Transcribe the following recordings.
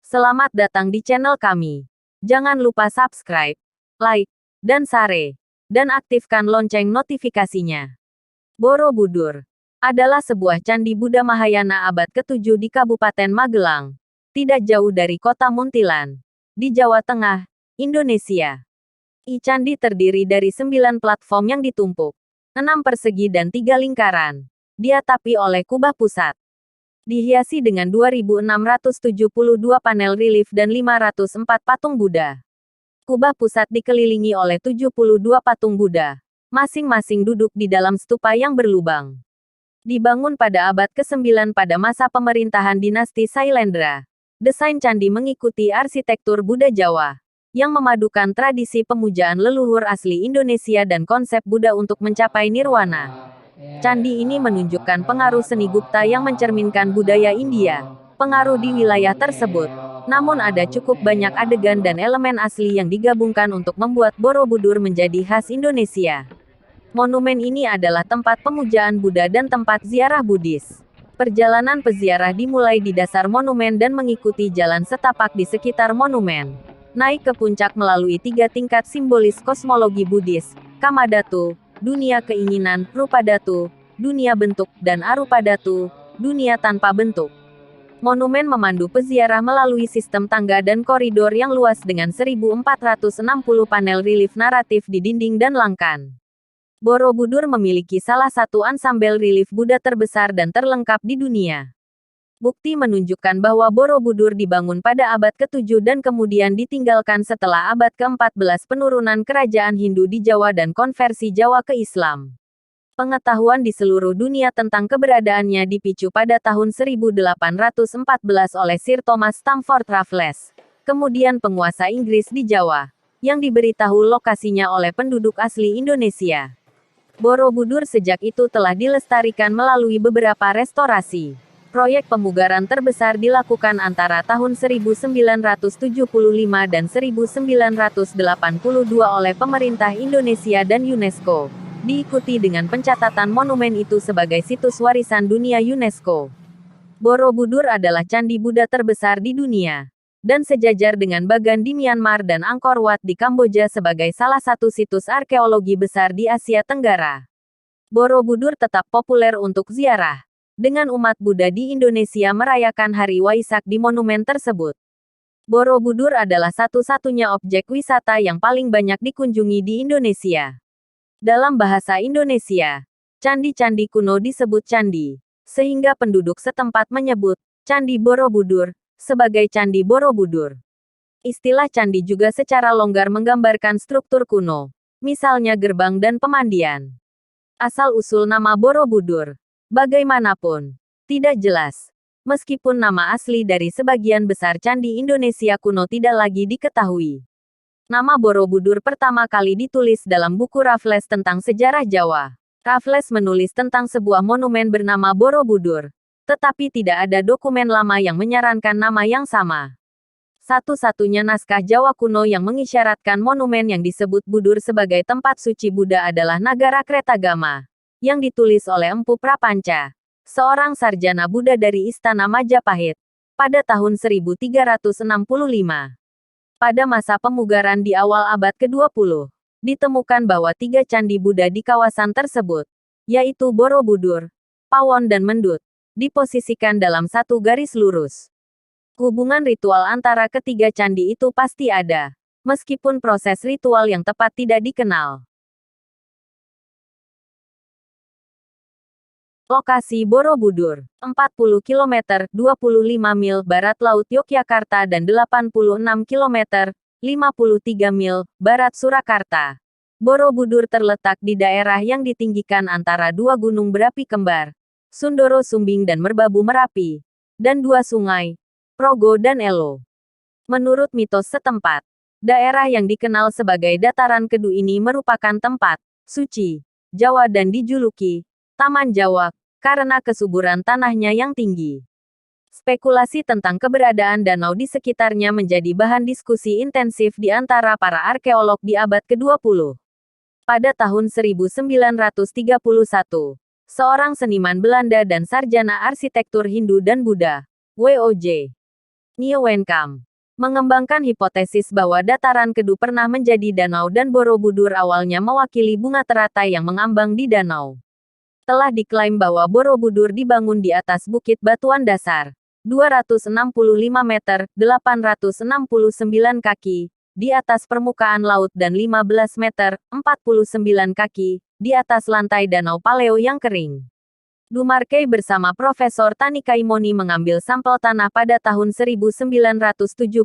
Selamat datang di channel kami. Jangan lupa subscribe, like, dan share, dan aktifkan lonceng notifikasinya. Borobudur adalah sebuah candi Buddha Mahayana abad ke-7 di Kabupaten Magelang, tidak jauh dari kota Muntilan, di Jawa Tengah, Indonesia. Candi terdiri dari 9 platform yang ditumpuk, 6 persegi dan 3 lingkaran, diatapi oleh kubah pusat. Dihiasi dengan 2.672 panel relief dan 504 patung Buddha. Kubah pusat dikelilingi oleh 72 patung Buddha, masing-masing duduk di dalam stupa yang berlubang. Dibangun pada abad ke-9 pada masa pemerintahan dinasti Sailendra. Desain candi mengikuti arsitektur Buddha Jawa, yang memadukan tradisi pemujaan leluhur asli Indonesia dan konsep Buddha untuk mencapai nirwana. Candi ini menunjukkan pengaruh seni Gupta yang mencerminkan budaya India, pengaruh di wilayah tersebut. Namun ada cukup banyak adegan dan elemen asli yang digabungkan untuk membuat Borobudur menjadi khas Indonesia. Monumen ini adalah tempat pemujaan Buddha dan tempat ziarah Buddhis. Perjalanan peziarah dimulai di dasar monumen dan mengikuti jalan setapak di sekitar monumen. Naik ke puncak melalui 3 tingkat simbolis kosmologi Buddhis, Kamadhatu, dunia keinginan, Rupadhatu, dunia bentuk, dan Arupadhatu, dunia tanpa bentuk. Monumen memandu peziarah melalui sistem tangga dan koridor yang luas dengan 1.460 panel relief naratif di dinding dan langkan. Borobudur memiliki salah satu ansambel relief Buddha terbesar dan terlengkap di dunia. Bukti menunjukkan bahwa Borobudur dibangun pada abad ke-7 dan kemudian ditinggalkan setelah abad ke-14 penurunan kerajaan Hindu di Jawa dan konversi Jawa ke Islam. Pengetahuan di seluruh dunia tentang keberadaannya dipicu pada tahun 1814 oleh Sir Thomas Stamford Raffles, kemudian penguasa Inggris di Jawa, yang diberitahu lokasinya oleh penduduk asli Indonesia. Borobudur sejak itu telah dilestarikan melalui beberapa restorasi. Proyek pemugaran terbesar dilakukan antara tahun 1975 dan 1982 oleh pemerintah Indonesia dan UNESCO, diikuti dengan pencatatan monumen itu sebagai situs warisan dunia UNESCO. Borobudur adalah candi Buddha terbesar di dunia, dan sejajar dengan Bagan di Myanmar dan Angkor Wat di Kamboja sebagai salah satu situs arkeologi besar di Asia Tenggara. Borobudur tetap populer untuk ziarah, dengan umat Buddha di Indonesia merayakan Hari Waisak di monumen tersebut. Borobudur adalah satu-satunya objek wisata yang paling banyak dikunjungi di Indonesia. Dalam bahasa Indonesia, candi-candi kuno disebut candi, sehingga penduduk setempat menyebut Candi Borobudur sebagai Candi Borobudur. Istilah candi juga secara longgar menggambarkan struktur kuno, misalnya gerbang dan pemandian. Asal-usul nama Borobudur bagaimanapun, tidak jelas. Meskipun nama asli dari sebagian besar candi Indonesia kuno tidak lagi diketahui. Nama Borobudur pertama kali ditulis dalam buku Raffles tentang sejarah Jawa. Raffles menulis tentang sebuah monumen bernama Borobudur, tetapi tidak ada dokumen lama yang menyarankan nama yang sama. Satu-satunya naskah Jawa kuno yang mengisyaratkan monumen yang disebut Budur sebagai tempat suci Buddha adalah Nagara Kretagama, yang ditulis oleh Empu Prapanca, seorang sarjana Buddha dari Istana Majapahit, pada tahun 1365. Pada masa pemugaran di awal abad ke-20, ditemukan bahwa 3 candi Buddha di kawasan tersebut, yaitu Borobudur, Pawon dan Mendut, diposisikan dalam satu garis lurus. Hubungan ritual antara ketiga candi itu pasti ada, meskipun proses ritual yang tepat tidak dikenal. Lokasi Borobudur, 40 km, 25 mil barat Laut Yogyakarta dan 86 km, 53 mil barat Surakarta. Borobudur terletak di daerah yang ditinggikan antara 2 gunung berapi kembar, Sundoro Sumbing dan Merbabu Merapi, dan 2 sungai, Progo dan Elo. Menurut mitos setempat, daerah yang dikenal sebagai Dataran Kedu ini merupakan tempat suci Jawa dan dijuluki Taman Jawa karena kesuburan tanahnya yang tinggi. Spekulasi tentang keberadaan danau di sekitarnya menjadi bahan diskusi intensif di antara para arkeolog di abad ke-20. Pada tahun 1931, seorang seniman Belanda dan sarjana arsitektur Hindu dan Buddha, W.O.J. Niu Wenkam mengembangkan hipotesis bahwa dataran Kedu pernah menjadi danau dan Borobudur awalnya mewakili bunga teratai yang mengambang di danau. Telah diklaim bahwa Borobudur dibangun di atas bukit batuan dasar 265 meter, 869 kaki, di atas permukaan laut dan 15 meter, 49 kaki, di atas lantai danau paleo yang kering. Dumarkei bersama Profesor Tanikaimoni mengambil sampel tanah pada tahun 1974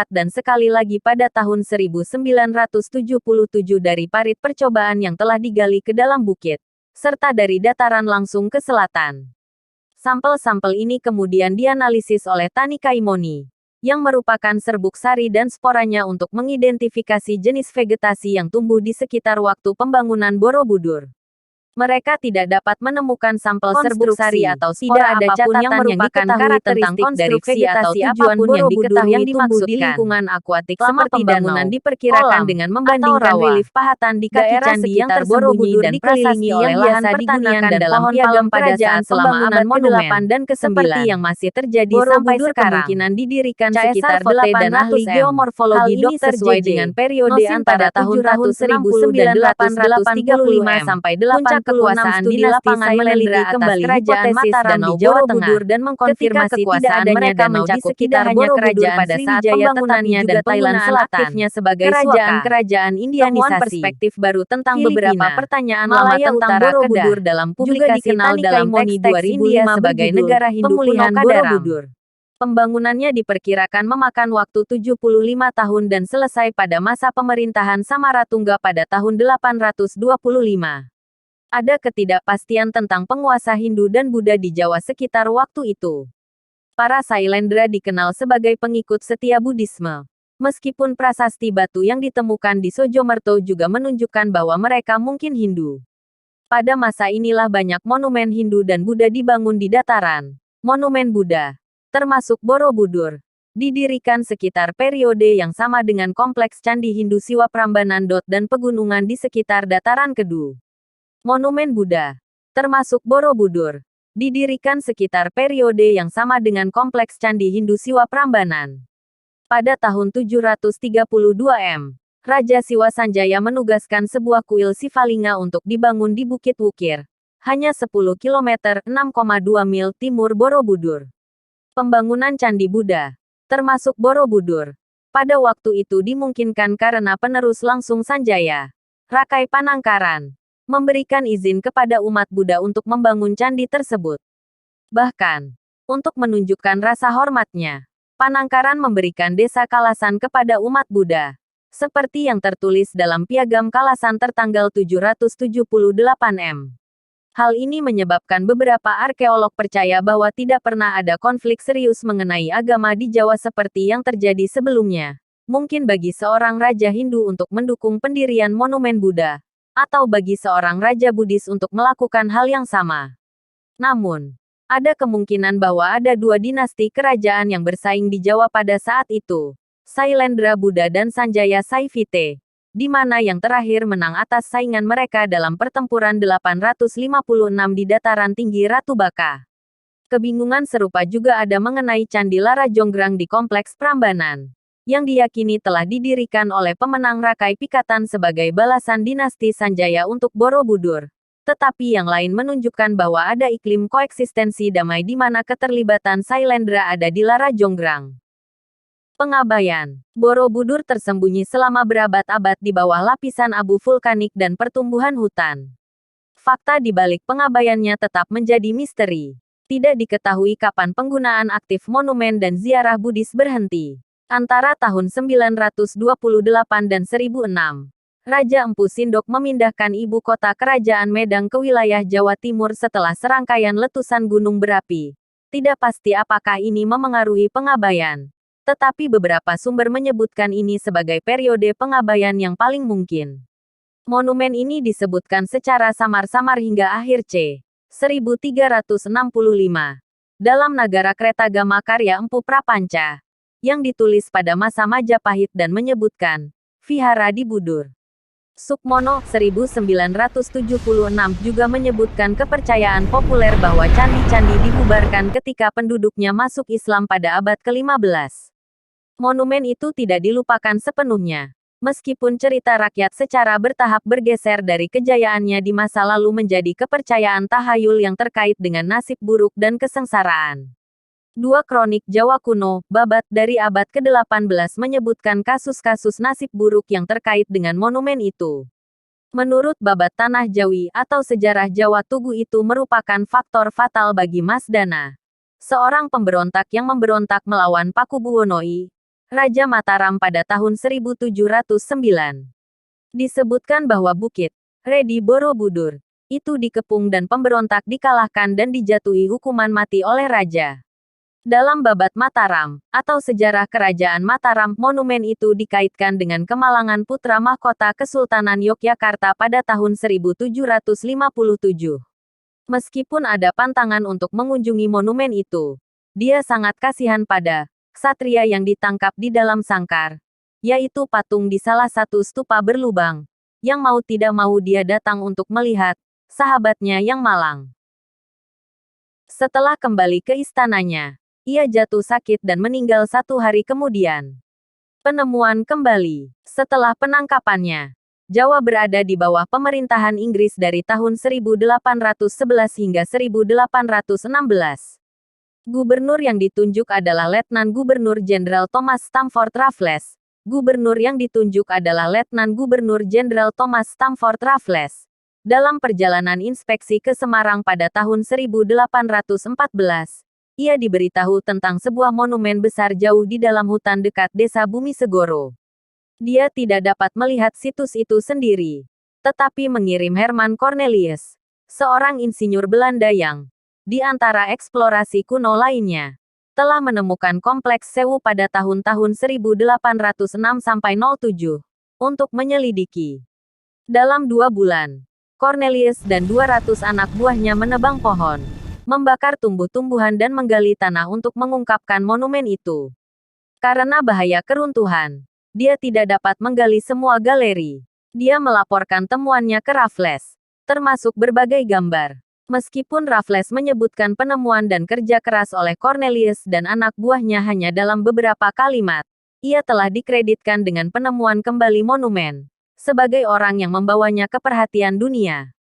dan sekali lagi pada tahun 1977 dari parit percobaan yang telah digali ke dalam bukit, serta dari dataran langsung ke selatan. Sampel-sampel ini kemudian dianalisis oleh Tanikaimoni, yang merupakan serbuk sari dan sporanya untuk mengidentifikasi jenis vegetasi yang tumbuh di sekitar waktu pembangunan Borobudur. Mereka tidak dapat menemukan sampel serbuk sari atau spora apapun yang merupakan karakteristik dari vegetasi apapun yang diketahui yang tumbuh di lingkungan akuatik seperti bangunan diperkirakan dengan membandingkan relief pahatan di kaki candi yang tersembunyi dan dikelilingi oleh lahan pertanian dan pohon palem pada saat selama abad ke-8 dan ke-9 seperti yang masih terjadi sampai sekarang. Kemungkinan didirikan sekitar 800 geomorfologi Dr. sesuai dengan periode antara tahun-tahun 1935 sampai 8 kekuasaan dinasti Sailendra atas kerajaan Mataram di Jawa Tengah dan mengkonfirmasi kekuasaan mereka mencakup tidak hanya kerajaan pada saat pembangunannya dan Thailand Selatan sebagai kerajaan-kerajaan Indianisasi. Perspektif baru tentang beberapa pertanyaan lama tentang Borobudur dalam publikasi dikenal dalam teks-teks India sebagai negara Hindu pemulihan Borobudur. Pembangunannya diperkirakan memakan waktu 75 tahun dan selesai pada masa pemerintahan Samaratungga pada tahun 825. Ada ketidakpastian tentang penguasa Hindu dan Buddha di Jawa sekitar waktu itu. Para Sailendra dikenal sebagai pengikut setia Buddhisme. Meskipun prasasti batu yang ditemukan di Sojomerto juga menunjukkan bahwa mereka mungkin Hindu. Pada masa inilah banyak monumen Hindu dan Buddha dibangun di dataran. Monumen Buddha, termasuk Borobudur, didirikan sekitar periode yang sama dengan kompleks Candi Hindu Siwa Prambanan dan pegunungan di sekitar dataran Kedu. Monumen Buddha, termasuk Borobudur, didirikan sekitar periode yang sama dengan kompleks Candi Hindu Siwa Prambanan. Pada tahun 732 M, Raja Siwa Sanjaya menugaskan sebuah kuil Sivalinga untuk dibangun di Bukit Wukir, hanya 10 km 6,2 mil timur Borobudur. Pembangunan Candi Buddha, termasuk Borobudur, pada waktu itu dimungkinkan karena penerus langsung Sanjaya, Rakai Panangkaran, memberikan izin kepada umat Buddha untuk membangun candi tersebut. Bahkan, untuk menunjukkan rasa hormatnya, Panangkaran memberikan desa Kalasan kepada umat Buddha, seperti yang tertulis dalam Piagam Kalasan tertanggal 778 M. Hal ini menyebabkan beberapa arkeolog percaya bahwa tidak pernah ada konflik serius mengenai agama di Jawa seperti yang terjadi sebelumnya. Mungkin bagi seorang raja Hindu untuk mendukung pendirian monumen Buddha, atau bagi seorang raja Buddhis untuk melakukan hal yang sama. Namun, ada kemungkinan bahwa ada dua dinasti kerajaan yang bersaing di Jawa pada saat itu, Sailendra Buddha dan Sanjaya Saivite, di mana yang terakhir menang atas saingan mereka dalam pertempuran 856 di dataran tinggi Ratu Baka. Kebingungan serupa juga ada mengenai Candi Lara Jonggrang di Kompleks Prambanan, yang diyakini telah didirikan oleh pemenang Rakai Pikatan sebagai balasan dinasti Sanjaya untuk Borobudur. Tetapi yang lain menunjukkan bahwa ada iklim koeksistensi damai di mana keterlibatan Sailendra ada di Lara Jonggrang. Pengabaian. Borobudur tersembunyi selama berabad-abad di bawah lapisan abu vulkanik dan pertumbuhan hutan. Fakta di balik pengabaiannya tetap menjadi misteri. Tidak diketahui kapan penggunaan aktif monumen dan ziarah Buddhis berhenti. Antara tahun 928 dan 1006, Raja Empu Sindok memindahkan ibu kota kerajaan Medang ke wilayah Jawa Timur setelah serangkaian letusan gunung berapi. Tidak pasti apakah ini memengaruhi pengabaian, tetapi beberapa sumber menyebutkan ini sebagai periode pengabaian yang paling mungkin. Monumen ini disebutkan secara samar-samar hingga akhir c. 1365 dalam Nagara Kretagama karya Empu Prapanca, yang ditulis pada masa Majapahit dan menyebutkan Vihara di Budur. Sukmono, 1976 juga menyebutkan kepercayaan populer bahwa candi-candi dibubarkan ketika penduduknya masuk Islam pada abad ke-15. Monumen itu tidak dilupakan sepenuhnya. Meskipun cerita rakyat secara bertahap bergeser dari kejayaannya di masa lalu menjadi kepercayaan tahayul yang terkait dengan nasib buruk dan kesengsaraan. Dua kronik Jawa kuno, Babat dari abad ke-18 menyebutkan kasus-kasus nasib buruk yang terkait dengan monumen itu. Menurut Babat Tanah Jawi atau sejarah Jawa Tugu itu merupakan faktor fatal bagi Mas Dana, seorang pemberontak yang memberontak melawan Pakubuwono I, Raja Mataram pada tahun 1709. Disebutkan bahwa Bukit Redi Borobudur itu dikepung dan pemberontak dikalahkan dan dijatuhi hukuman mati oleh raja. Dalam Babat Mataram, atau sejarah Kerajaan Mataram, monumen itu dikaitkan dengan kemalangan putra mahkota Kesultanan Yogyakarta pada tahun 1757. Meskipun ada pantangan untuk mengunjungi monumen itu, dia sangat kasihan pada ksatria yang ditangkap di dalam sangkar, yaitu patung di salah satu stupa berlubang, yang mau tidak mau dia datang untuk melihat sahabatnya yang malang. Setelah kembali ke istananya, ia jatuh sakit dan meninggal 1 hari kemudian. Penemuan kembali. Setelah penangkapannya, Jawa berada di bawah pemerintahan Inggris dari tahun 1811 hingga 1816. Gubernur yang ditunjuk adalah Letnan Gubernur Jenderal Thomas Stamford Raffles. Gubernur yang ditunjuk adalah Letnan Gubernur Jenderal Thomas Stamford Raffles. Dalam perjalanan inspeksi ke Semarang pada tahun 1814, ia diberitahu tentang sebuah monumen besar jauh di dalam hutan dekat desa Bumi Segoro. Dia tidak dapat melihat situs itu sendiri, tetapi mengirim Herman Cornelius, seorang insinyur Belanda yang, di antara eksplorasi kuno lainnya, telah menemukan kompleks Sewu pada tahun-tahun 1806-07, untuk menyelidiki. Dalam 2 bulan, Cornelius dan 200 anak buahnya menebang pohon, membakar tumbuh-tumbuhan dan menggali tanah untuk mengungkapkan monumen itu. Karena bahaya keruntuhan, dia tidak dapat menggali semua galeri. Dia melaporkan temuannya ke Raffles, termasuk berbagai gambar. Meskipun Raffles menyebutkan penemuan dan kerja keras oleh Cornelius dan anak buahnya hanya dalam beberapa kalimat, ia telah dikreditkan dengan penemuan kembali monumen, sebagai orang yang membawanya ke perhatian dunia.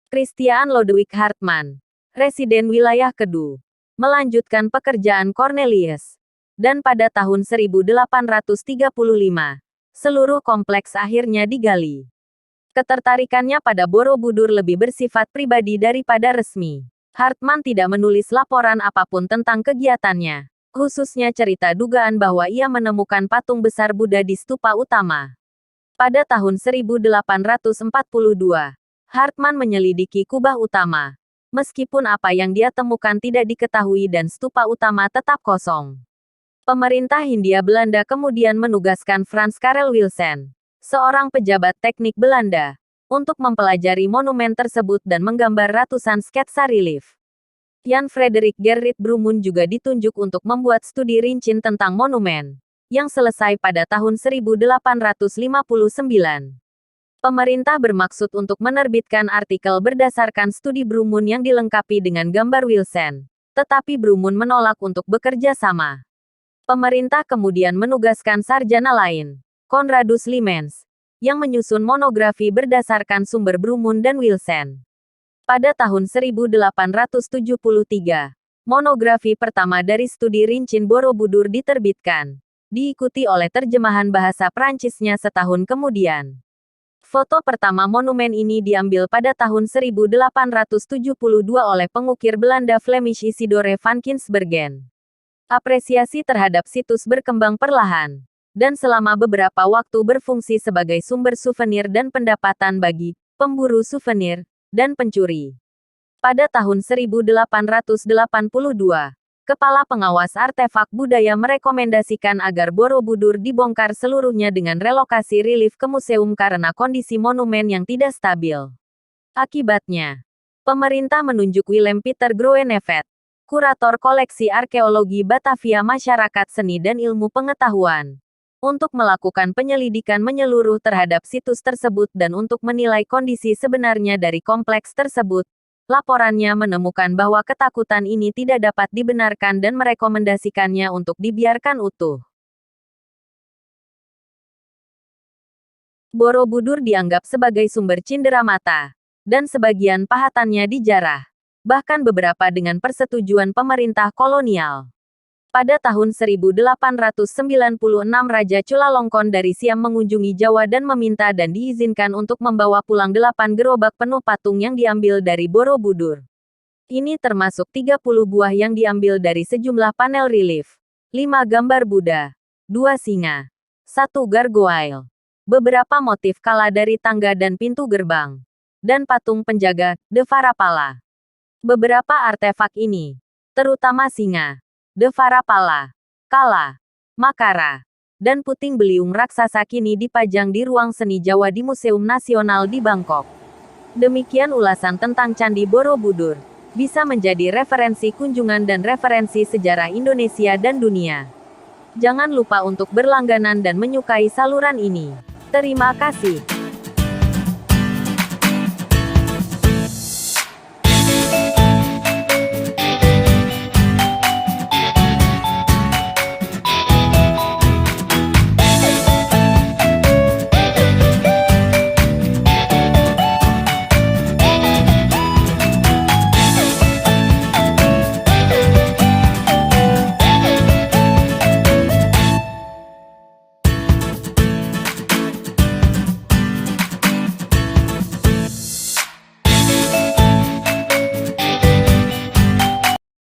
Christian Lodewijk Hartmann, Residen wilayah Kedu, melanjutkan pekerjaan Cornelius. Dan pada tahun 1835, seluruh kompleks akhirnya digali. Ketertarikannya pada Borobudur lebih bersifat pribadi daripada resmi. Hartmann tidak menulis laporan apapun tentang kegiatannya, khususnya cerita dugaan bahwa ia menemukan patung besar Buddha di stupa utama. Pada tahun 1842, Hartmann menyelidiki kubah utama. Meskipun apa yang dia temukan tidak diketahui dan stupa utama tetap kosong. Pemerintah Hindia Belanda kemudian menugaskan Frans Karel Wilson, seorang pejabat teknik Belanda, untuk mempelajari monumen tersebut dan menggambar ratusan sketsa relief. Jan Frederik Gerrit Brumund juga ditunjuk untuk membuat studi rinci tentang monumen, yang selesai pada tahun 1859. Pemerintah bermaksud untuk menerbitkan artikel berdasarkan studi Brumund yang dilengkapi dengan gambar Wilson, tetapi Brumund menolak untuk bekerja sama. Pemerintah kemudian menugaskan sarjana lain, Conradus Liemens, yang menyusun monografi berdasarkan sumber Brumund dan Wilson. Pada tahun 1873, monografi pertama dari studi rinci Borobudur diterbitkan, diikuti oleh terjemahan bahasa Prancisnya setahun kemudian. Foto pertama monumen ini diambil pada tahun 1872 oleh pengukir Belanda Flemish Isidore van Kinsbergen. Apresiasi terhadap situs berkembang perlahan, dan selama beberapa waktu berfungsi sebagai sumber souvenir dan pendapatan bagi pemburu souvenir dan pencuri. Pada tahun 1882, Kepala Pengawas Artefak Budaya merekomendasikan agar Borobudur dibongkar seluruhnya dengan relokasi relief ke museum karena kondisi monumen yang tidak stabil. Akibatnya, pemerintah menunjuk Willem Pieter Groenevet, kurator koleksi arkeologi Batavia Masyarakat Seni dan Ilmu Pengetahuan, untuk melakukan penyelidikan menyeluruh terhadap situs tersebut dan untuk menilai kondisi sebenarnya dari kompleks tersebut. Laporannya menemukan bahwa ketakutan ini tidak dapat dibenarkan dan merekomendasikannya untuk dibiarkan utuh. Borobudur dianggap sebagai sumber cindera mata, dan sebagian pahatannya dijarah, bahkan beberapa dengan persetujuan pemerintah kolonial. Pada tahun 1896 Raja Chulalongkorn dari Siam mengunjungi Jawa dan meminta dan diizinkan untuk membawa pulang 8 gerobak penuh patung yang diambil dari Borobudur. Ini termasuk 30 buah yang diambil dari sejumlah panel relief, 5 gambar Buddha, 2 singa, 1 gargoyle, beberapa motif kala dari tangga dan pintu gerbang, dan patung penjaga, Devarapala. Beberapa artefak ini, terutama singa, Devarapala, Kala, Makara, dan puting beliung raksasa kini dipajang di ruang seni Jawa di Museum Nasional di Bangkok. Demikian ulasan tentang Candi Borobudur. Bisa menjadi referensi kunjungan dan referensi sejarah Indonesia dan dunia. Jangan lupa untuk berlangganan dan menyukai saluran ini. Terima kasih.